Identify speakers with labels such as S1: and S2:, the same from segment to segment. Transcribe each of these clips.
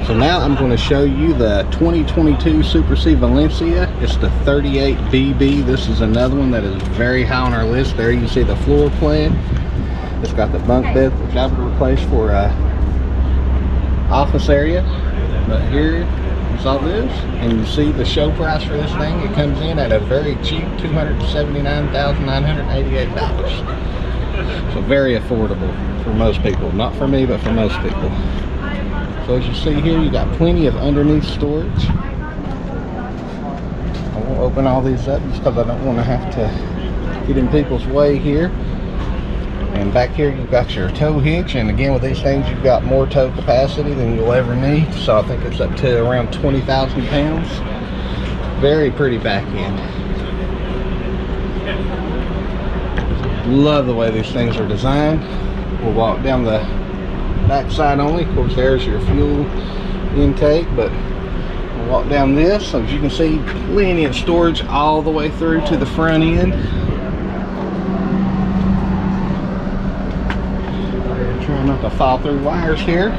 S1: So now I'm going to show you the 2022 Super C Valencia. It's the 38BB. This is another one that is very high on our list. There you see the floor plan. It's got the bunk bed, which I would replace for office area. But here is all this, and you see the show price for this thing. It comes in at a very cheap $279,988. So very affordable for most people. Not for me, but for most people. So as you see here, you got plenty of underneath storage. I won't open all these up just because I don't want to have to get in people's way here. And back here you've got your tow hitch, and again with these things you've got more tow capacity than you'll ever need. So I think it's up to around 20,000 pounds. Very pretty back end. Love the way these things are designed. We'll walk down the back side only. Of course there's your fuel intake, but we'll walk down this. So as you can see, plenty of storage all the way through to the front end. Trying not to fall through wires here.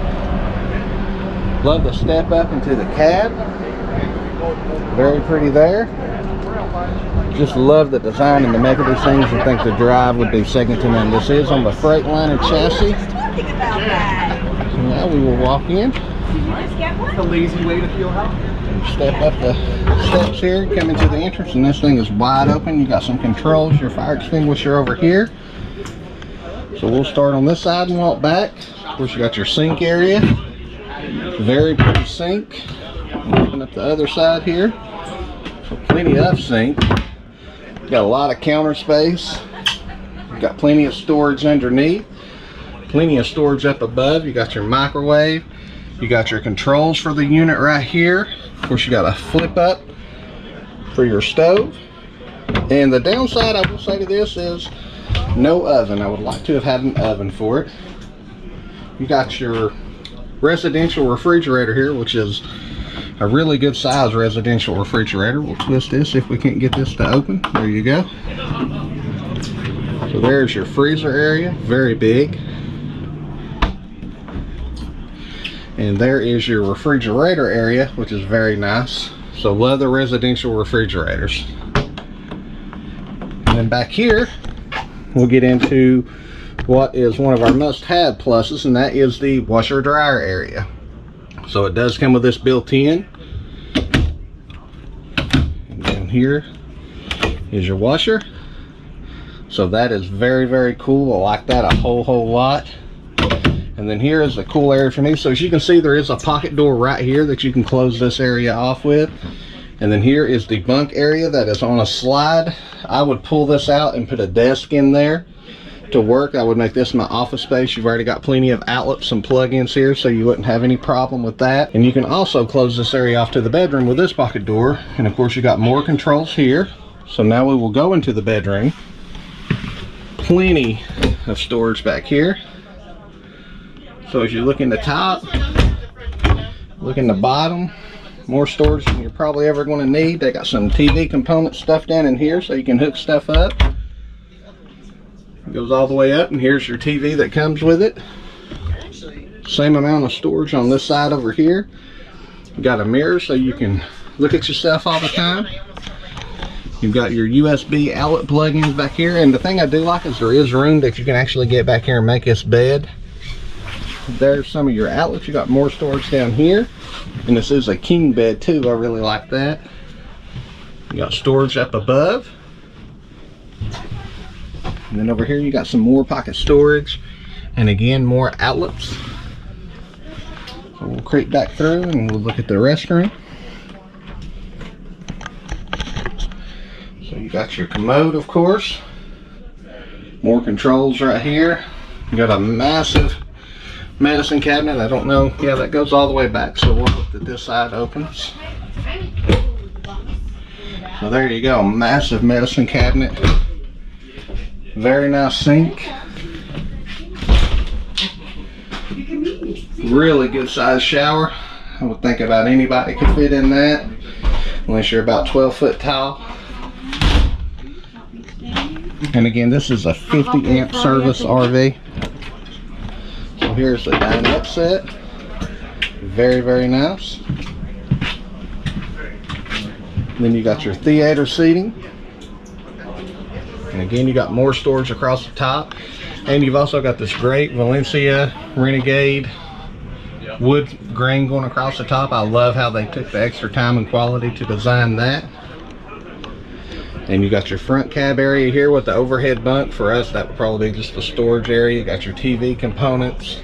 S1: Love the step up into the cab. Very pretty there. Just love the design and the make of these things, and think the drive would be second to none. This is on the Freightliner chassis. So now we will walk in.
S2: A lazy way to feel how?
S1: Step up the steps here, come into the entrance, and this thing is wide open. You got some controls, your fire extinguisher over here. So we'll start on this side and walk back. Of course you got your sink area. Very pretty sink. Open up the other side here. So plenty of sink. Got a lot of counter space. Got plenty of storage underneath. Plenty of storage up above. You got your microwave. You got your controls for the unit right here. Of course you got a flip up for your stove. And the downside I will say to this is no oven. I would like to have had an oven for it. You got your residential refrigerator here, which is a really good size residential refrigerator. We'll twist this if we can't get this to open. There you go. So there's your freezer area, very big. And there is your refrigerator area, which is very nice. So love the residential refrigerators. And then back here, we'll get into what is one of our must-have pluses, and that is the washer dryer area. So it does come with this built in. And down here is your washer. So that is very, very cool. I like that a whole lot. And then here is the cool area for me. So as you can see, there is a pocket door right here that you can close this area off with. And then here is the bunk area that is on a slide. I would pull this out and put a desk in there to work. I would make this my office space. You've already got plenty of outlets and plug-ins here, so you wouldn't have any problem with that. And you can also close this area off to the bedroom with this pocket door. And of course you got more controls here. So now we will go into the bedroom. Plenty of storage back here. So as you look in the top, look in the bottom, more storage than you're probably ever going to need. They got some TV component stuff down in here so you can hook stuff up. It goes all the way up, and here's your TV that comes with it. Same amount of storage on this side over here. You got a mirror so you can look at yourself all the time. You've got your USB outlet plug-ins back here, and the thing I do like is there is room that you can actually get back here and make this bed. There's some of your outlets. You got more storage down here, and this is a king bed too. I really like that. You got storage up above, and then over here you got some more pocket storage, and again more outlets. So we'll creep back through and we'll look at the restroom. So you got your commode, of course, more controls right here. You got a massive medicine cabinet. I don't know, yeah, that goes all the way back, so we'll look that this side opens. So there you go, massive medicine cabinet. Very nice sink. Really good size shower. I would think about anybody could fit in that, unless you're about 12 foot tall. And again, this is a 50 amp service RV. So here's the dinette set. Very, very nice. Then you got your theater seating. And again, you got more storage across the top. And you've also got this great Valencia Renegade wood grain going across the top. I love how they took the extra time and quality to design that. And you got your front cab area here with the overhead bunk. For us, that would probably be just the storage area. You got your TV components.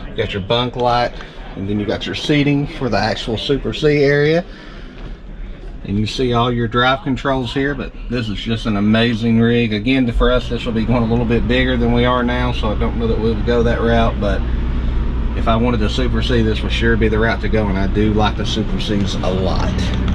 S1: You got your bunk light. And then you got your seating for the actual Super C area. And you see all your drive controls here, but this is just an amazing rig. Again, for us, this will be going a little bit bigger than we are now, so I don't know that we would go that route, but if I wanted the Super C, this would sure be the route to go, and I do like the Super Cs a lot.